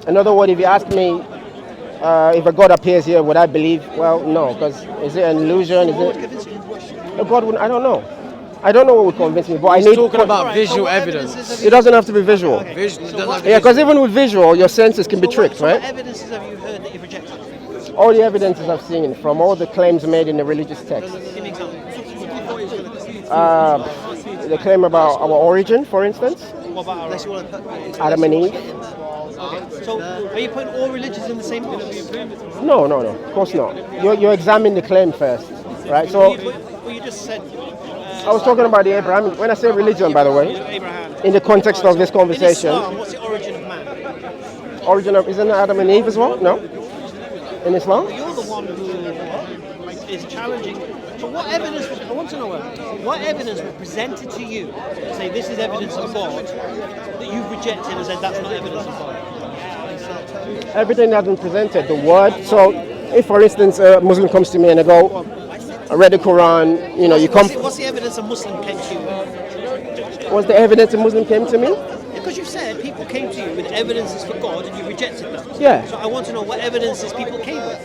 In other words, if you ask me if a God appears here, would I believe? Well, no, because is it an illusion? Is it? A God would. I don't know. I don't know what would convince me, but I need. Talking about visual evidence. It doesn't have to be visual. Yeah, because even with visual, your senses can be tricked, right? What evidences have you heard that you've rejected? All the evidences I've seen from all the claims made in the religious text. Give me examples. The claim about our origin, for instance, What about our Adam and Eve. Okay. So, are you putting all religions in the same box? No, of course not. You examine the claim first, right? So Well, you just said. I was talking about the Abrahamic. When I say religion, by the way, Abraham. in the context of this In conversation, Islam, what's the origin of man? origin of isn't it Adam and Eve as well? No, in Islam. You're the one who is challenging. So what evidence? I want to know what evidence was presented to you to say this is evidence of God that you've rejected and said that's not evidence of God. Everything that's been presented, the word. So, if for instance a Muslim comes to me and I go, I read the Quran, you come. What's the evidence a Muslim came to you with? What's the evidence a Muslim came to me? Because you said people came to you with evidences for God and you rejected them. Yeah. So I want to know what evidences people came with.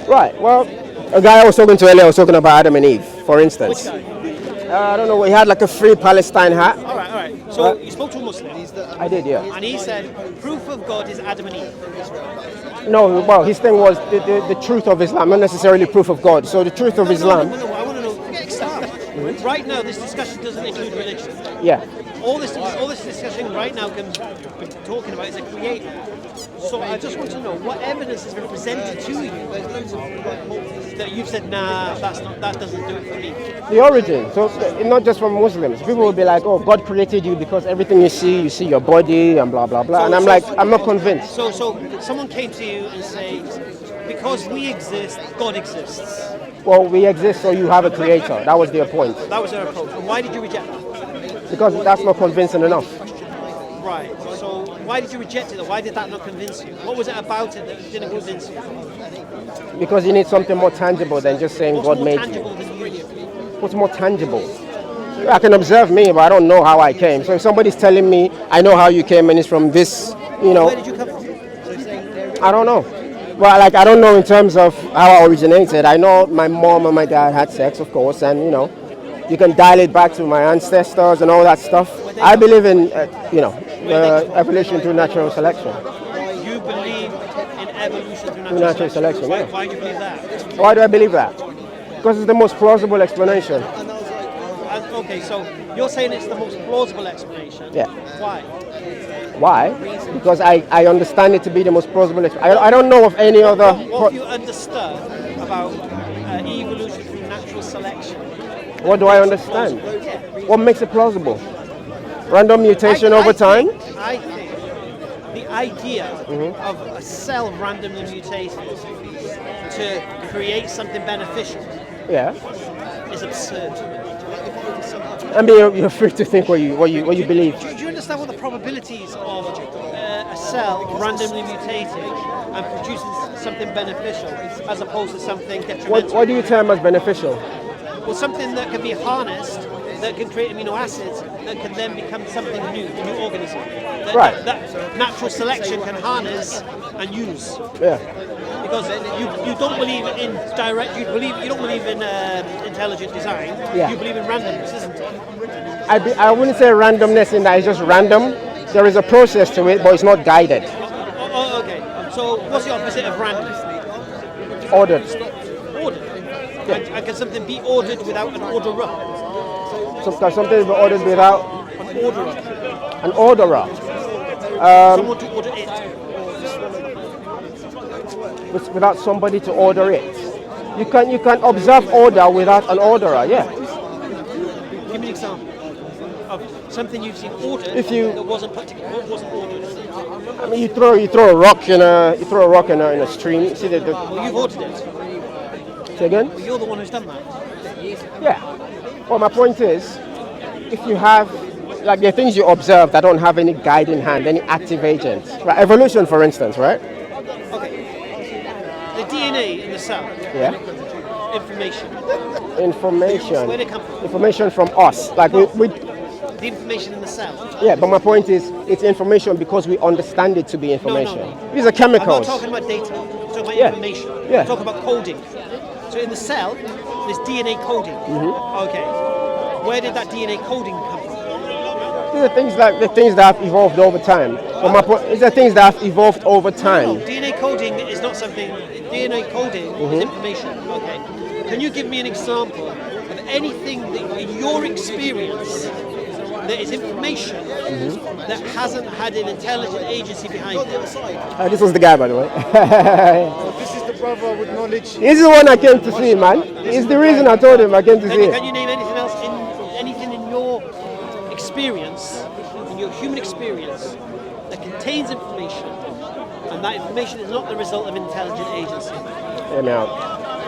Right. Well, a guy I was talking to earlier was talking about Adam and Eve, for instance. Which guy? I don't know. He had like a Free Palestine hat. All right. So you spoke to a Muslim. I did, yeah. And he said proof of God is Adam and Eve. No, well, his thing was the truth of Islam, not necessarily proof of God. So the truth of Islam. No, I want to know. Forget Islam. Right now, this discussion doesn't include religion. Yeah. All this discussion right now can be talking about is a creator. So I just want to know what evidence has been presented to you that you've said, nah, that doesn't do it for me. The origin. So not just from Muslims. People will be like, oh, God created you because everything you see your body and blah blah blah. And I'm like, I'm not convinced. So someone came to you and say, because we exist, God exists. Well, we exist, so you have a creator. That was their point. That was their approach. And why did you reject that? Because that's not convincing enough. Right. So why did you reject it? Why did that not convince you? What was it about it that didn't convince you? Because you need something more tangible than just saying What's God more made tangible you. than you? What's more tangible? I can observe me, but I don't know how I came. So if somebody's telling me, I know how you came and it's from this, Where did you come from? I don't know. Well, like, I don't know in terms of how I originated. I know my mom and my dad had sex, of course, and, you can dial it back to my ancestors and all that stuff. I believe in, evolution through natural selection. You believe in evolution through Natural selection, yeah. Why do you believe that? Why do I believe that? Because it's the most plausible explanation. Okay, so you're saying it's the most plausible explanation. Yeah. Why? Why? Because I understand it to be the most plausible explanation. I don't know of any other... What have you understood about evolution through natural selection? What do I understand? What makes it plausible? Random mutation over time? I think the idea of a cell randomly mutated to create something beneficial is absurd. I mean, you're free to think what you believe. Do you understand what the probabilities of a cell randomly mutating and producing something beneficial as opposed to something detrimental? What do you term as beneficial? Well, something that can be harnessed, that can create amino acids, that can then become something new, a new organism. That natural selection can harness and use. Yeah. Because you don't believe in you don't believe in intelligent design. Yeah. You believe in randomness, isn't it? I wouldn't say randomness in that it's just random. There is a process to it, but it's not guided. Okay. So what's the opposite of random? Ordered. Ordered. Yeah. And can something be ordered without an orderer? So can something be ordered without an orderer? An orderer. Someone to order it. Without somebody to order it. You can observe order without an orderer. Yeah. Give me an example of something you've seen ordered that wasn't ordered. I mean, you throw a rock in a stream. See Well, you've ordered it. Say again? Well, you're the one who's done that. Yeah. Well, my point is, if you have, like, there are things you observe that don't have any guiding hand, any active agent. Right? Evolution, for instance, right? Okay. The DNA in the cell. Yeah. Information. Information. Where did it come from? Information from us. Like we The information in the cell. Yeah, but my point is, it's information because we understand it to be information. No. These are chemicals. I'm not talking about data. I'm talking about Yeah. information. Yeah. I'm talking about coding. So in the cell, there's DNA coding. Okay. Where did that DNA coding come from? These are things that have evolved over time. But my point, these are things that have evolved over time. No, DNA coding is not something. DNA coding is information. Okay. Can you give me an example of anything that, in your experience, that is information that hasn't had an intelligent agency behind it? This was the guy, by the way. This is the brother with knowledge. He's the one I came to see, man. It's the reason I told him I came to see Can him. you name anything else anything in your experience, in your human experience, that contains information, and that information is not the result of intelligent agency? Hear me out.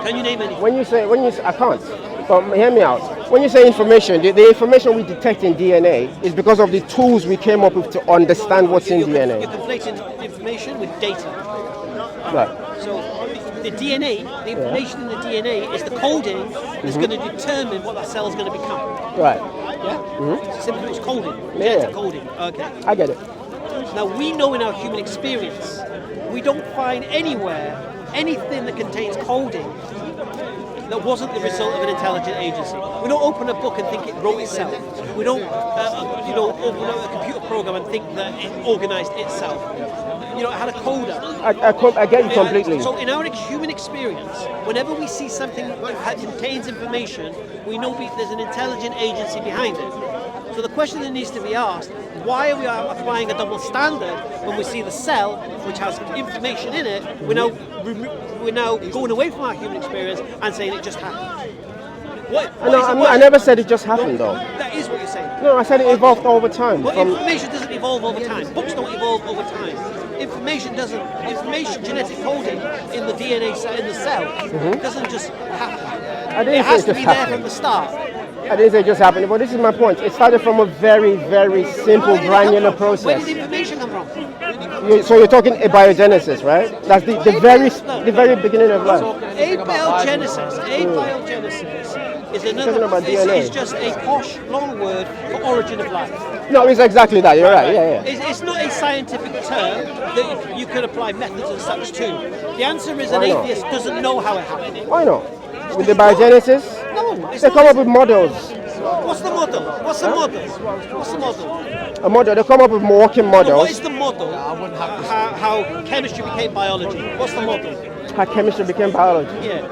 Can you name anything? When you say, I can't. But hear me out. When you say information, the information we detect in DNA is because of the tools we came up with to understand what's in You're DNA. conflating information with data. Right. So the DNA, the information in the DNA is the coding that's going to determine what that cell is going to become. Right. Yeah? Simply it's coding. Yeah. Genetic coding. Okay. I get it. Now we know in our human experience, we don't find anywhere anything that contains coding that wasn't the result of an intelligent agency. We don't open a book and think it wrote itself. We don't, open up a computer program and think that it organised itself. It had a coder. I get you completely. So in our human experience, whenever we see something that contains information, we know there's an intelligent agency behind it. So the question that needs to be asked, why are we applying a double standard when we see the cell, which has information in it, we're now going away from our human experience and saying it just happened? I never said it just happened, though. That is what you're saying. No, I said it evolved over time. But information doesn't evolve over time. Books don't evolve over time. Information, genetic coding in the DNA in the cell doesn't just happen. It has to be there from the start. I didn't say it just happened, but this is my point. It started from a very, very simple, granular process. Where did the information come from? So you're talking abiogenesis, right? That's the very beginning of life. Abiogenesis is just a posh, long word for origin of life. No, it's exactly that. You're right. Yeah. It's not a scientific term that you could apply methods and such to. The answer is an atheist doesn't know how it happened. Why not? With the biogenesis, they come up with models. What's the model? What's the model? A model. They come up with walking models. What is the model? How chemistry became biology. What's the model? How chemistry became biology. Yeah.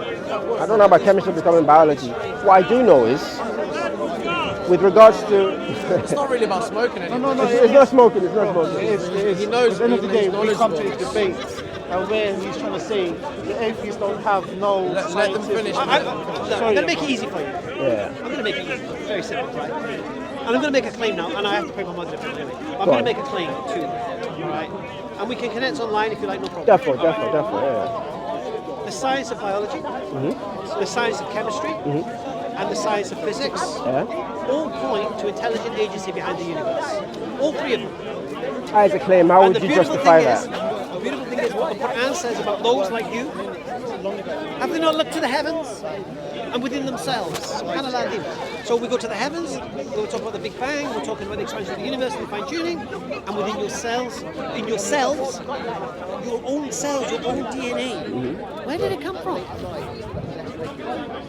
I don't know about chemistry becoming biology. What I do know is, with regards to... It's not really about smoking anymore. No, it's not smoking, it's not smoking. It is. He knows. At the end of the day, we knowledge come to about this debate, and where he's trying to say the atheists don't have no Let them finish. I'm going to make it easy for you. Yeah. I'm going to make it easy. Very simple, right? And I'm going to make a claim now, and I have to pay my mother differently. I'm going to make a claim too, all right? And we can connect online if you like, no problem. Definitely, yeah. The science of biology, the science of chemistry, and the science of physics all point to intelligent agency behind the universe. All three of them. As a claim, how would you justify that? The beautiful thing is what the Quran says about those like you. Have they not looked to the heavens and within themselves? SubhanAllah. So we go to the heavens, we'll talk about the Big Bang, we're talking about the expansion of the universe and fine-tuning, and within yourselves, your own cells, your own DNA. Where did it come from?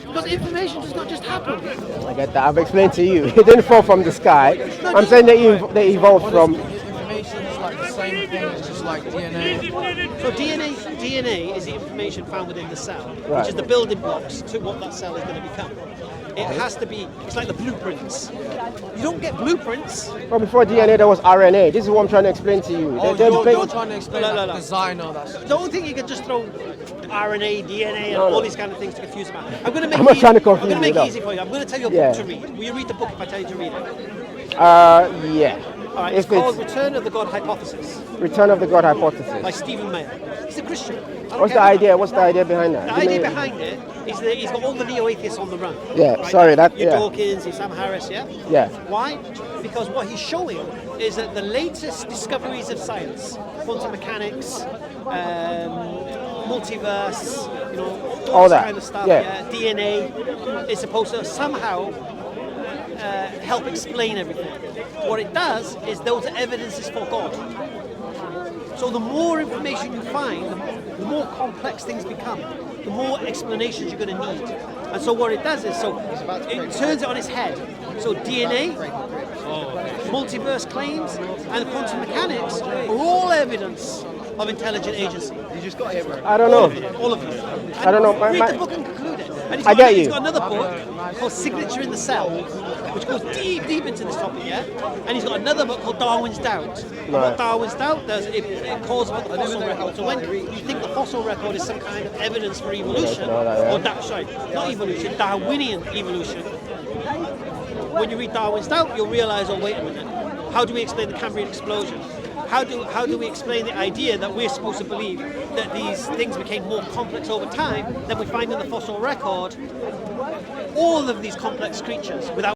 Because information does not just happen. I get that. I've explained to you. It didn't fall from the sky. I'm saying they evolved from... Information is like the same thing. It's just like DNA. So DNA is the information found within the cell, Right. which is the building blocks to what that cell is going to become. It has to be, it's like the blueprints. You don't get blueprints. Well, before DNA, there was RNA. This is what I'm trying to explain to you. Oh, you're trying to explain No. like design or that. Don't think you can just throw RNA, DNA, and all these kind of things to confuse them. I'm going to make I'm not trying to confuse I'm going to make you, it no. easy for you. I'm going to tell you a book to read. Will you read the book if I tell you to read it? Yeah. All right, it's called Return of the God Hypothesis Return of the God Hypothesis. by Stephen Mayer. He's a Christian. What's the idea? What's the idea behind that? The idea behind it is that he's got all the neo-atheists on the run. Yeah, right? sorry, that- Your yeah. Dawkins, your Sam Harris, yeah? Yeah. Why? Because what he's showing is that the latest discoveries of science, quantum mechanics, multiverse, all that, this kind of stuff, yeah. DNA, is supposed to somehow help explain everything. What it does is those are evidences for God. So the more information you find, the more complex things become, the more explanations you're going to need. And so what it does is, so it turns it on its head. So DNA, multiverse claims, and quantum mechanics are all evidence of intelligent agency. You just got here, bro. I don't know. All of it. I don't know. Read the book and conclude it. And he's I got, get he's you. got another book called Signature in the Cell, which goes deep into this topic, yeah? And he's got another book called Darwin's Doubt. And what Darwin's Doubt does, it calls about the fossil record. So when you think the fossil record is some kind of evidence for evolution, or not evolution, Darwinian evolution, when you read Darwin's Doubt, you'll realize, oh, wait a minute, how do we explain the Cambrian explosion? How do we explain the idea that we're supposed to believe that these things became more complex over time than we find in the fossil record? All of these complex creatures without